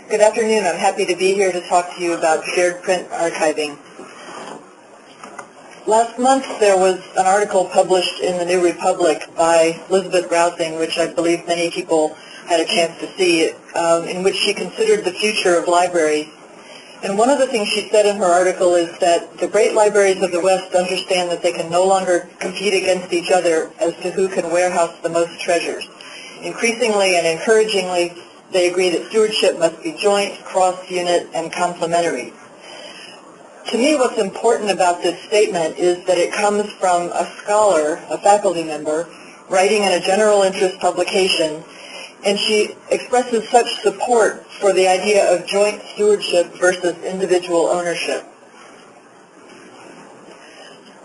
Good afternoon. I'm happy to be here to talk to you about shared print archiving. Last month there was an article published in the New Republic by Elizabeth Rousing, which I believe many people had a chance to see, in which she considered the future of libraries. And one of the things she said in her article is that the great libraries of the West understand that they can no longer compete against each other as to who can warehouse the most treasures. Increasingly and encouragingly, they agree that stewardship must be joint, cross-unit, and complementary. To me, what's important about this statement is that it comes from a scholar, a faculty member, writing in a general interest publication, and she expresses such support for the idea of joint stewardship versus individual ownership.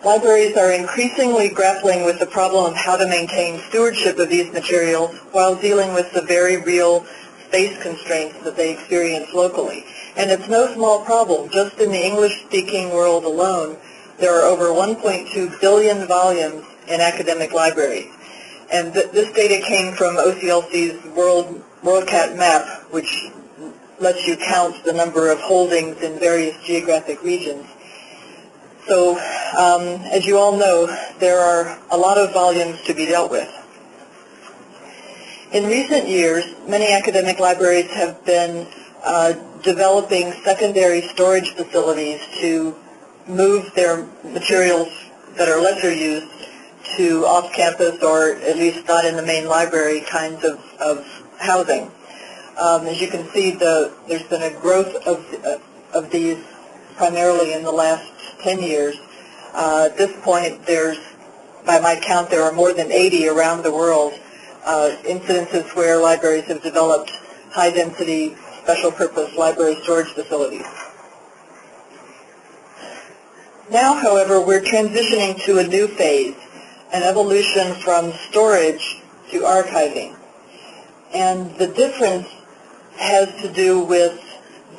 Libraries are increasingly grappling with the problem of how to maintain stewardship of these materials while dealing with the very real space constraints that they experience locally. And it's no small problem. Just in the English-speaking world alone, there are over 1.2 billion volumes in academic libraries. And this data came from OCLC's WorldCat map, which lets you count the number of holdings in various geographic regions. So, as you all know, there are a lot of volumes to be dealt with. In recent years, many academic libraries have been developing secondary storage facilities to move their materials that are lesser used to off-campus, or at least not in the main library, kinds of housing. As you can see, there's been a growth of these primarily in the last 10 years. At this point, by my count, there are more than 80 around the world incidences where libraries have developed high-density, special-purpose library storage facilities. Now, however, we're transitioning to a new phase, an evolution from storage to archiving. And the difference has to do with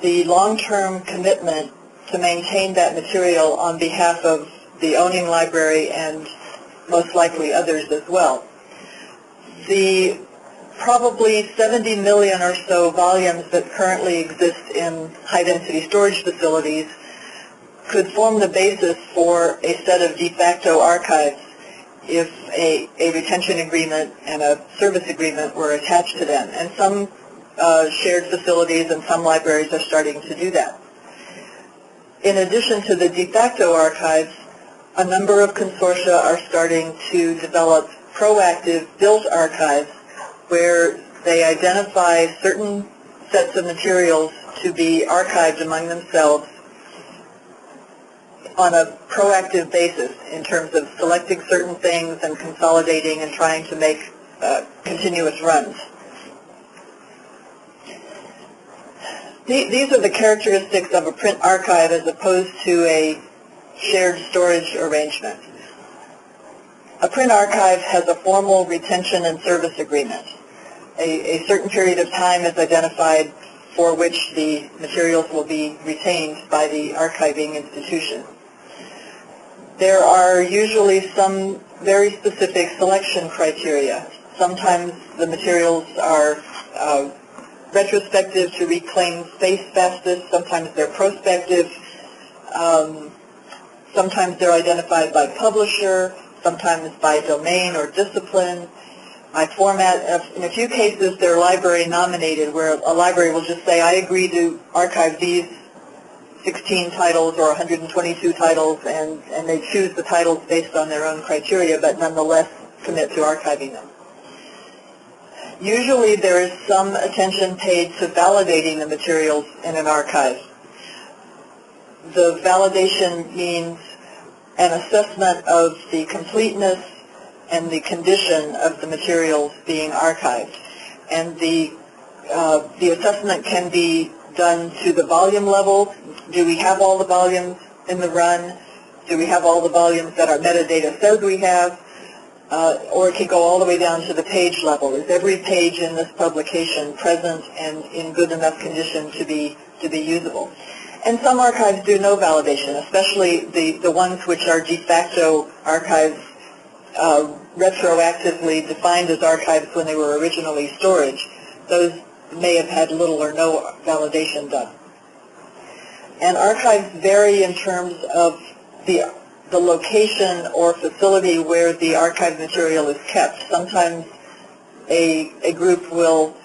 the long-term commitment to maintain that material on behalf of the owning library and most likely others as well. The probably 70 million or so volumes that currently exist in high-density storage facilities could form the basis for a set of de facto archives if a retention agreement and a service agreement were attached to them. And some shared facilities and some libraries are starting to do that. In addition to the de facto archives, a number of consortia are starting to develop proactive built archives where they identify certain sets of materials to be archived among themselves on a proactive basis in terms of selecting certain things and consolidating and trying to make continuous runs. These are the characteristics of a print archive as opposed to a shared storage arrangement. A print archive has a formal retention and service agreement. A certain period of time is identified for which the materials will be retained by the archiving institution. There are usually some very specific selection criteria. Sometimes the materials are retrospective to reclaim space fastest. Sometimes they're prospective. Sometimes they're identified by publisher, sometimes by domain or discipline, by format. In a few cases, they're library nominated, where a library will just say, I agree to archive these 16 titles or 122 titles, and they choose the titles based on their own criteria, but nonetheless commit to archiving them. Usually there is some attention paid to validating the materials in an archive. The validation means an assessment of the completeness and the condition of the materials being archived. And the assessment can be done to the volume level. Do we have all the volumes in the run? Do we have all the volumes that our metadata says we have? Or it can go all the way down to the page level. Is every page in this publication present and in good enough condition to be usable? And some archives do no validation, especially the ones which are de facto archives, retroactively defined as archives when they were originally storage. Those may have had little or no validation done. And archives vary in terms of the location or facility where the archive material is kept. Sometimes a group will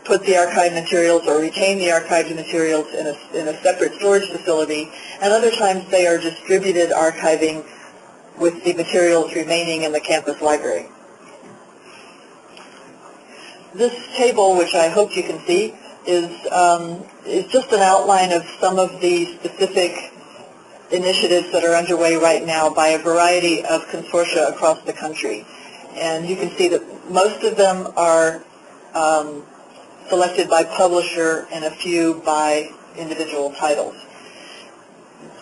put the archive materials or retain the archived materials in a separate storage facility, and other times they are distributed archiving with the materials remaining in the campus library. This table, which I hope you can see, is just an outline of some of the specific initiatives that are underway right now by a variety of consortia across the country. And you can see that most of them are selected by publisher and a few by individual titles.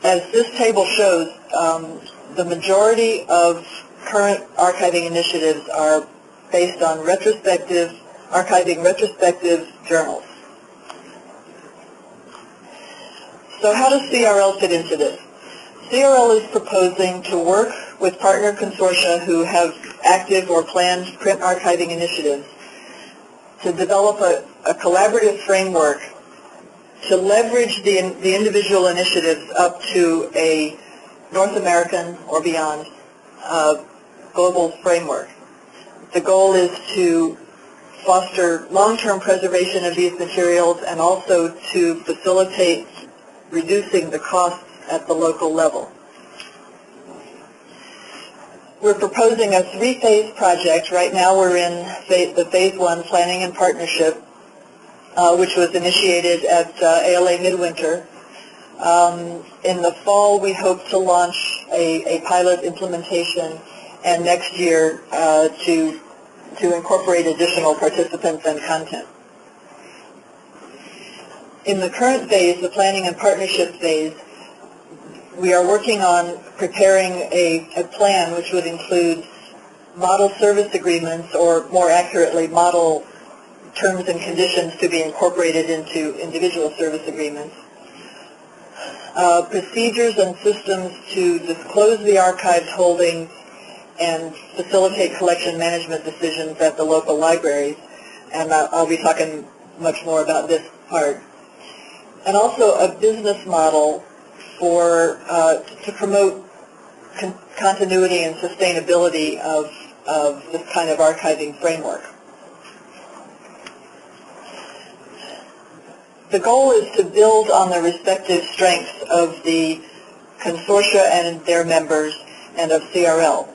As this table shows, the majority of current archiving initiatives are based on archiving retrospective journals. So how does CRL fit into this? CRL is proposing to work with partner consortia who have active or planned print archiving initiatives to develop a collaborative framework to leverage the individual initiatives up to a North American or beyond global framework. The goal is to foster long-term preservation of these materials and also to facilitate reducing the costs at the local level. We're proposing a three-phase project. Right now we're in the phase one, planning and partnership, which was initiated at ALA Midwinter. In the fall we hope to launch a pilot implementation, and next year to incorporate additional participants and content. In the current phase, the planning and partnership phase, we are working on preparing a plan which would include model service agreements, or more accurately, model terms and conditions to be incorporated into individual service agreements, procedures and systems to disclose the archived holdings and facilitate collection management decisions at the local libraries, and I'll be talking much more about this part. And also a business model to promote continuity and sustainability of this kind of archiving framework. The goal is to build on the respective strengths of the consortia and their members and of CRL.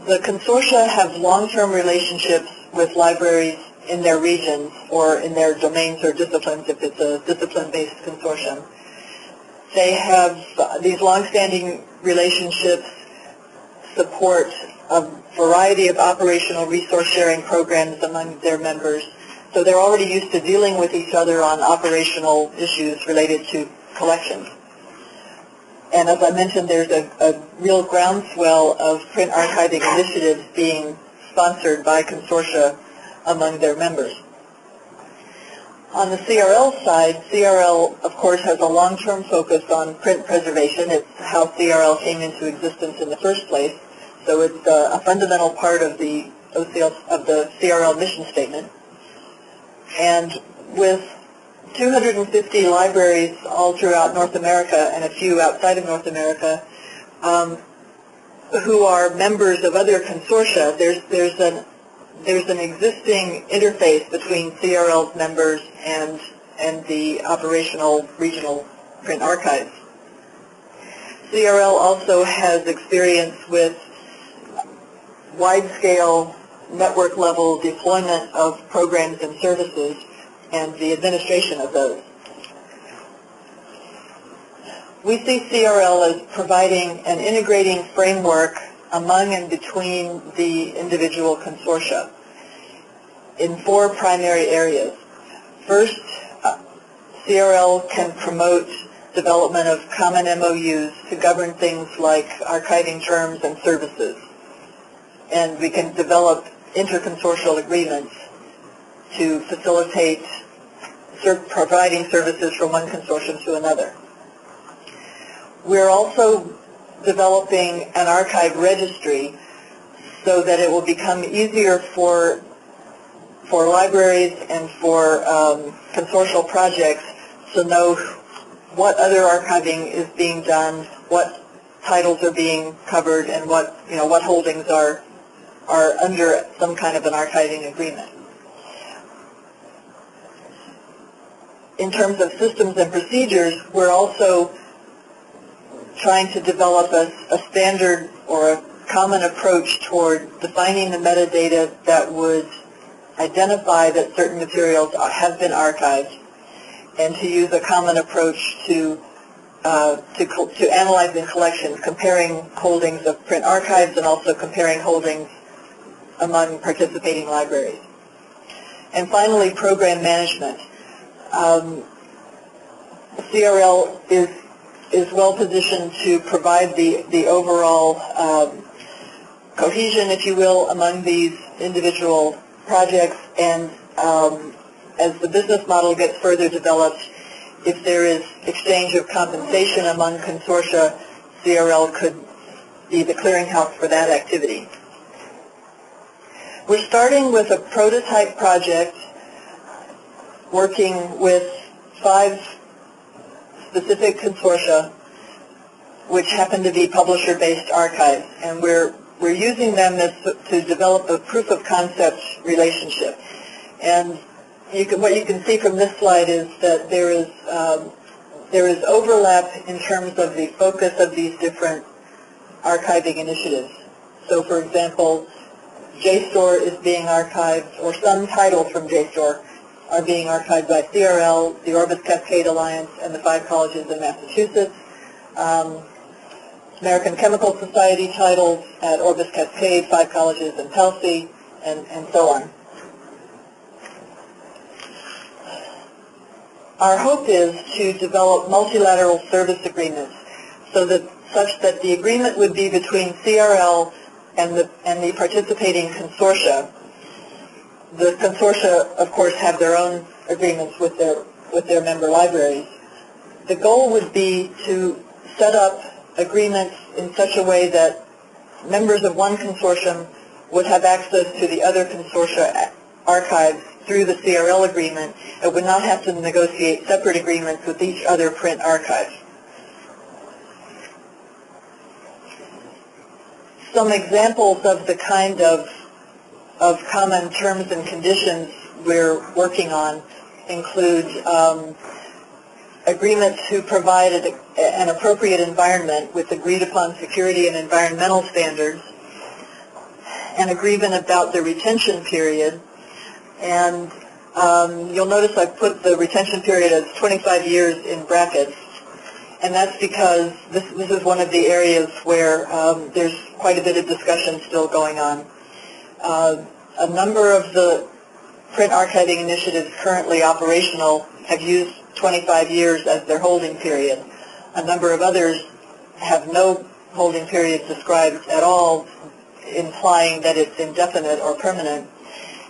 The consortia have long-term relationships with libraries in their regions or in their domains or disciplines if it's a discipline-based consortium. They have these long-standing relationships support a variety of operational resource sharing programs among their members. So they're already used to dealing with each other on operational issues related to collections. And as I mentioned, there's a real groundswell of print archiving initiatives being sponsored by consortia among their members. On the CRL side, CRL, of course, has a long-term focus on print preservation. It's how CRL came into existence in the first place. So it's a fundamental part of the CRL mission statement. And with 250 libraries all throughout North America and a few outside of North America who are members of other consortia, there's an existing interface between CRL's members and the operational regional print archives. CRL also has experience with wide-scale network-level deployment of programs and services and the administration of those. We see CRL as providing an integrating framework among and between the individual consortia in four primary areas. First, CRL can promote development of common MOUs to govern things like archiving terms and services. And we can develop interconsortial agreements to facilitate providing services from one consortium to another. We're also developing an archive registry so that it will become easier for for libraries and for consortial projects to know what other archiving is being done, what titles are being covered, and what holdings are under some kind of an archiving agreement. In terms of systems and procedures, we're also trying to develop a standard or a common approach toward defining the metadata that would identify that certain materials have been archived, and to use a common approach to analyzing collections, comparing holdings of print archives and also comparing holdings among participating libraries. And finally, program management. CRL is well positioned to provide the overall cohesion, if you will, among these individual projects, and as the business model gets further developed, if there is exchange of compensation among consortia, CRL could be the clearinghouse for that activity. We're starting with a prototype project working with 5 specific consortia which happen to be publisher-based archives, and we're using them to develop a proof of concept relationship. And what you can see from this slide is that there is overlap in terms of the focus of these different archiving initiatives. So, for example, JSTOR is being archived, or some titles from JSTOR are being archived by CRL, the Orbis Cascade Alliance, and the 5 colleges in Massachusetts. American Chemical Society titles at Orbis Cascade, 5 colleges in Telsey, and so on. Our hope is to develop multilateral service agreements such that the agreement would be between CRL and the participating consortia. The consortia, of course, have their own agreements with their member libraries. The goal would be to set up agreements in such a way that members of one consortium would have access to the other consortia archives through the CRL agreement and would not have to negotiate separate agreements with each other print archive. Some examples of the kind of common terms and conditions we're working on include agreements to provide an appropriate environment with agreed upon security and environmental standards, an agreement about the retention period, and you'll notice I've put the retention period as 25 years in brackets, and that's because this is one of the areas where there's quite a bit of discussion still going on. A number of the print archiving initiatives currently operational have used 25 years as their holding period. A number of others have no holding period described at all, implying that it's indefinite or permanent.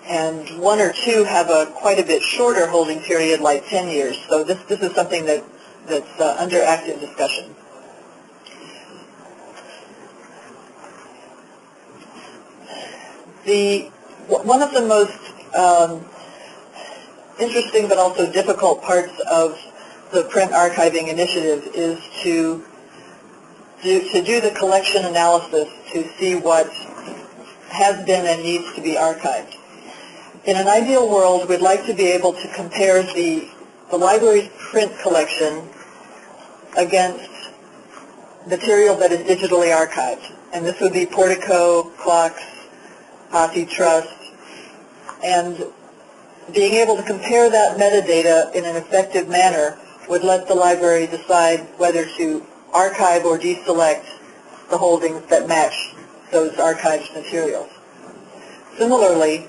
And 1 or 2 have quite a bit shorter holding period, like 10 years. So this is something that's under active discussion. One of the most interesting but also difficult parts of the print archiving initiative is to do the collection analysis to see what has been and needs to be archived. In an ideal world, we'd like to be able to compare the library's print collection against material that is digitally archived. And this would be Portico, clocks, Hathi Trust, and being able to compare that metadata in an effective manner would let the library decide whether to archive or deselect the holdings that match those archived materials. Similarly,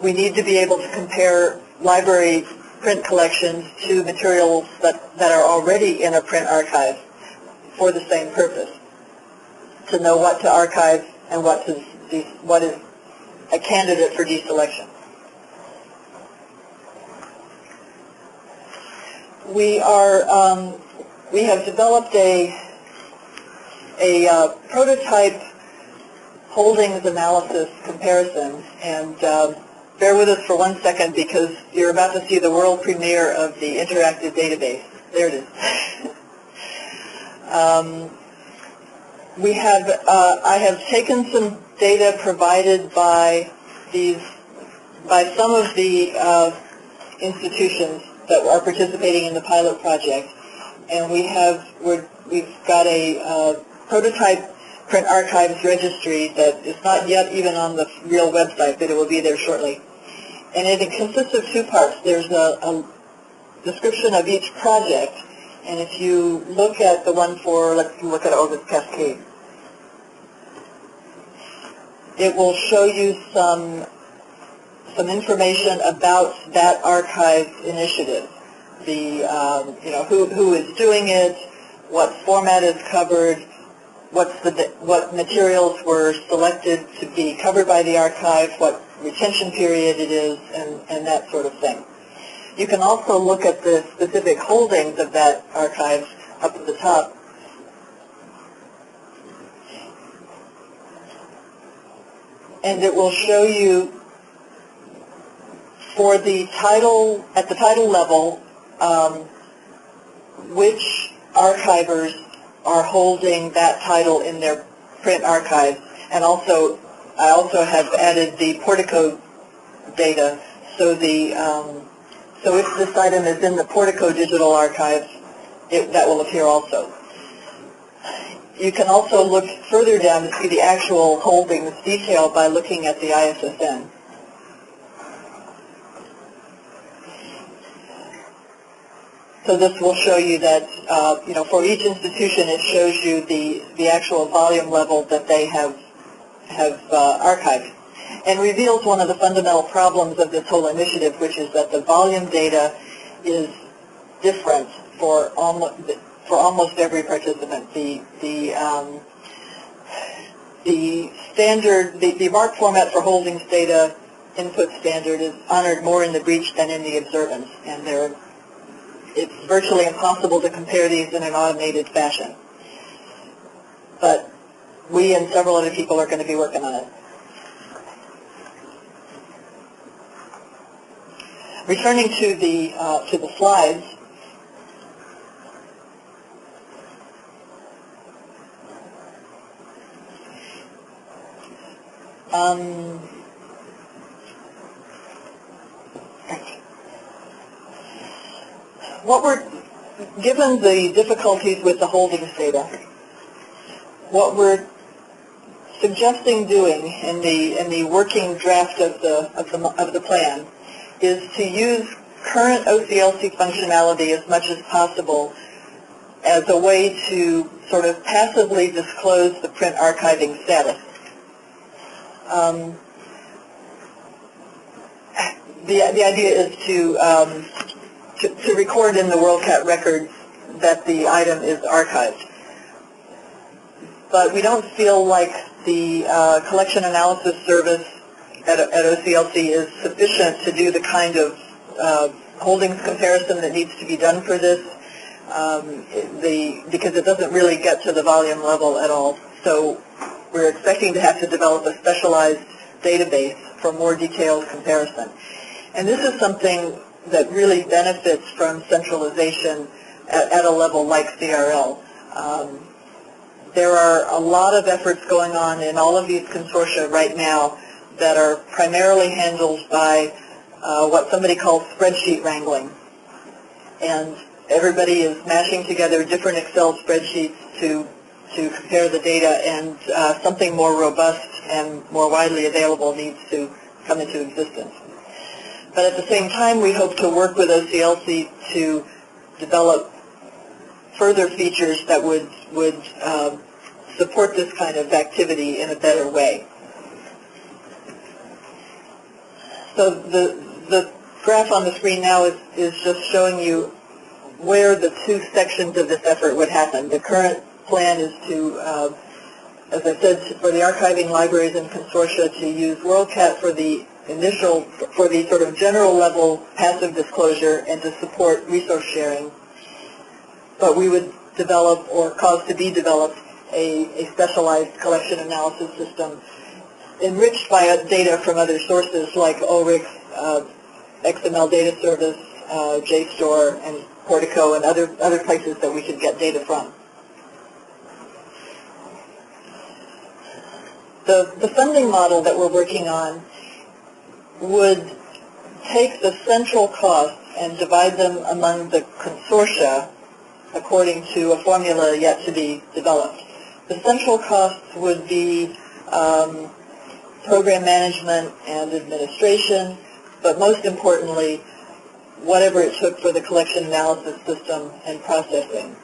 we need to be able to compare library print collections to materials that are already in a print archive for the same purpose, to know what to archive and what is a candidate for deselection. We have developed a prototype holdings analysis comparison. And bear with us for 1 second because you're about to see the world premiere of the interactive database. There it is. I have taken some data provided by some of the institutions that are participating in the pilot project, and we've got a prototype print archives registry that is not yet even on the real website, but it will be there shortly. And it consists of 2 parts. There's a description of each project, and if you look at the one for, let's look at August Cascade, it will show you some information about that archive initiative. The who is doing it, what format is covered, what materials were selected to be covered by the archive, what retention period it is, and that sort of thing. You can also look at the specific holdings of that archive up at the top. And it will show you for the title, at the title level, which archivers are holding that title in their print archives. And also, I also have added the Portico data, so so if this item is in the Portico digital archive, that will appear also. You can also look further down to see the actual holdings detail by looking at the ISSN. So this will show you that, for each institution, it shows you the actual volume level that they have archived, and reveals one of the fundamental problems of this whole initiative, which is that the volume data is different for almost every participant. The standard, the MARC format for holdings data input standard is honored more in the breach than in the observance, and it's virtually impossible to compare these in an automated fashion. But we and several other people are going to be working on it. Returning to the slides, given the difficulties with the holdings data, what we're suggesting doing in the working draft of the plan is to use current OCLC functionality as much as possible as a way to sort of passively disclose the print archiving status. The idea is to record in the WorldCat records that the item is archived. But we don't feel like the collection analysis service at OCLC is sufficient to do the kind of holdings comparison that needs to be done for this, because it doesn't really get to the volume level at all. So we're expecting to have to develop a specialized database for more detailed comparison. And this is something that really benefits from centralization at a level like CRL. There are a lot of efforts going on in all of these consortia right now that are primarily handled by what somebody calls spreadsheet wrangling. And everybody is mashing together different Excel spreadsheets to compare the data, and something more robust and more widely available needs to come into existence. But at the same time, we hope to work with OCLC to develop further features that would support this kind of activity in a better way. So the graph on the screen now is just showing you where the 2 sections of this effort would happen. The current plan is to, as I said, for the archiving libraries and consortia, to use WorldCat for the sort of general level passive disclosure and to support resource sharing. But we would develop, or cause to be developed, a specialized collection analysis system enriched by data from other sources like ORIX, XML Data Service, JSTOR, and Portico, and other places that we could get data from. The funding model that we're working on would take the central costs and divide them among the consortia according to a formula yet to be developed. The central costs would be program management and administration, but most importantly, whatever it took for the collection analysis system and processing.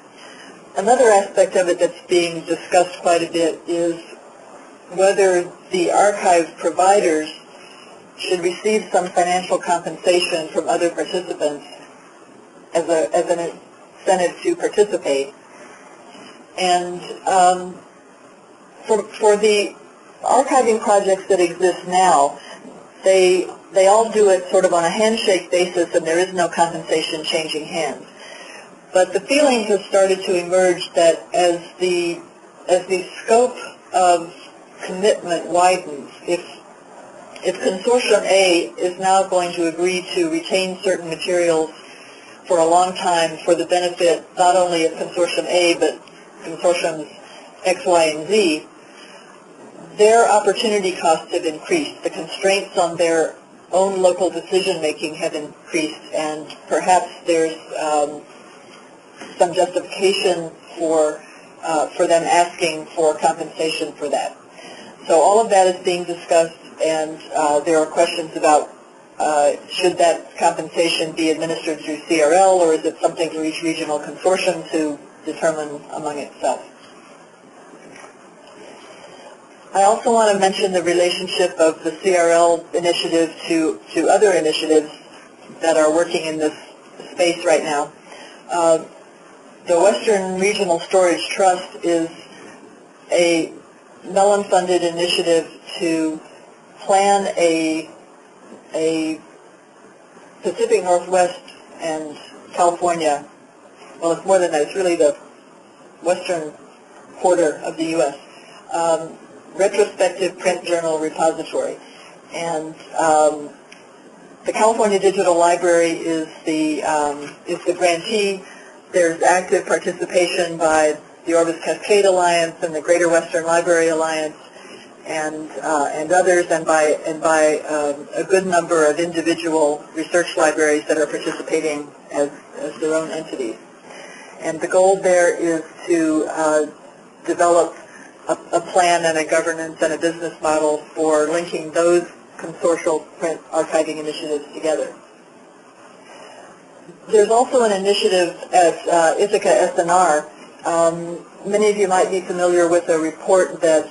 Another aspect of it that's being discussed quite a bit is whether the archive providers should receive some financial compensation from other participants as an incentive to participate. And for the archiving projects that exist now, they all do it sort of on a handshake basis, and there is no compensation changing hands. But the feeling has started to emerge that as the scope of commitment widens, if Consortium A is now going to agree to retain certain materials for a long time for the benefit not only of Consortium A but Consortiums X, Y, and Z, their opportunity costs have increased. The constraints on their own local decision-making have increased, and perhaps there's some justification for them asking for compensation for that. So all of that is being discussed, and there are questions about should that compensation be administered through CRL, or is it something for each regional consortium to determine among itself. I also want to mention the relationship of the CRL initiative to other initiatives that are working in this space right now. The Western Regional Storage Trust is a Mellon-funded initiative to plan a Pacific Northwest and California, well, it's more than that, it's really the western quarter of the U.S., retrospective print journal repository. And the California Digital Library is the grantee. There's active participation by the Orbis Cascade Alliance and the Greater Western Library Alliance and others, and by a good number of individual research libraries that are participating as their own entities. And the goal there is to develop a plan and a governance and a business model for linking those consortial print archiving initiatives together. There's also an initiative at Ithaca SNR. Many of you might be familiar with a report that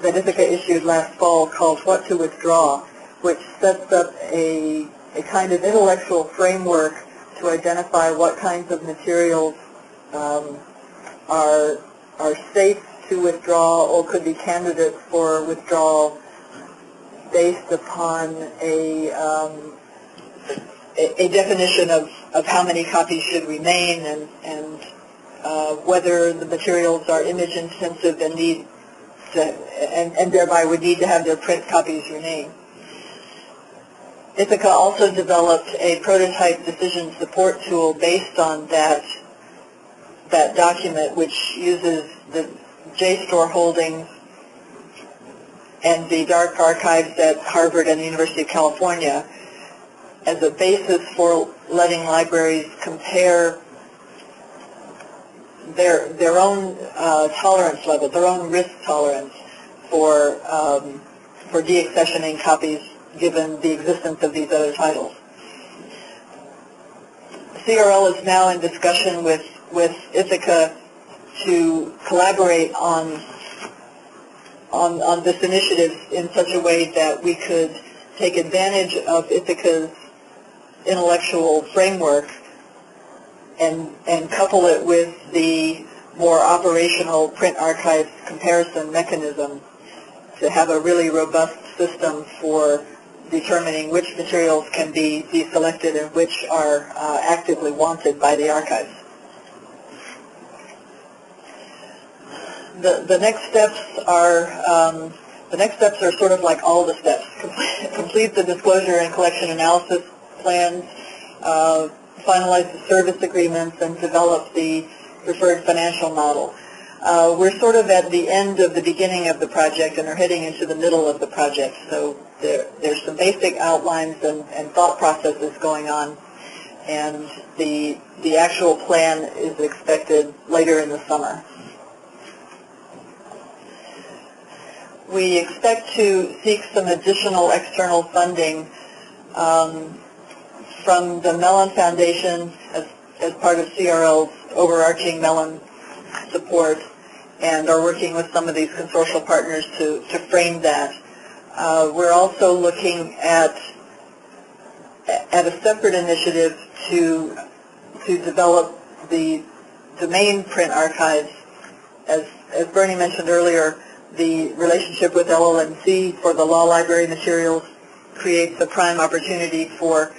Ithaca issued last fall called What to Withdraw, which sets up a kind of intellectual framework to identify what kinds of materials are safe to withdraw or could be candidates for withdrawal based upon a definition of how many copies should remain and whether the materials are image intensive and need to, and thereby would need to have their print copies remain. Ithaca also developed a prototype decision support tool based on that document, which uses the JSTOR holdings and the dark archives at Harvard and the University of California as a basis for letting libraries compare their own tolerance level, their own risk tolerance for deaccessioning copies given the existence of these other titles. CRL is now in discussion with Ithaca to collaborate on this initiative in such a way that we could take advantage of Ithaca's intellectual framework and couple it with the more operational print archive comparison mechanism to have a really robust system for determining which materials can be deselected and which are actively wanted by the archives. The next steps are sort of like all the steps. Complete the disclosure and collection analysis plans, finalize the service agreements, and develop the preferred financial model. We're sort of at the end of the beginning of the project and are heading into the middle of the project. So there's some basic outlines and thought processes going on, and the actual plan is expected later in the summer. We expect to seek some additional external funding from the Mellon Foundation as part of CRL's overarching Mellon support, and are working with some of these consortial partners to frame that. We're also looking at a separate initiative to develop the domain print archives. As Bernie mentioned earlier, the relationship with LLNC for the law library materials creates a prime opportunity for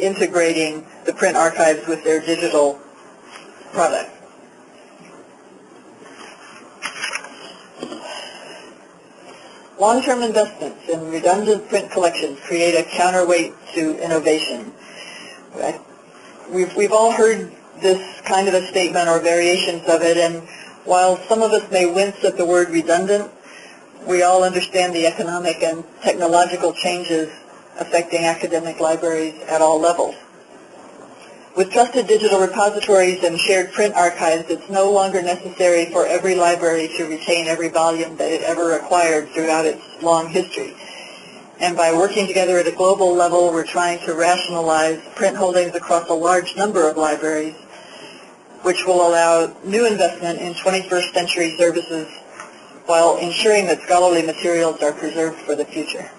integrating the print archives with their digital product. Long-term investments in redundant print collections create a counterweight to innovation. We've all heard this kind of a statement or variations of it, and while some of us may wince at the word redundant, we all understand the economic and technological changes affecting academic libraries at all levels. With trusted digital repositories and shared print archives, it's no longer necessary for every library to retain every volume that it ever acquired throughout its long history. And by working together at a global level, we're trying to rationalize print holdings across a large number of libraries, which will allow new investment in 21st century services while ensuring that scholarly materials are preserved for the future.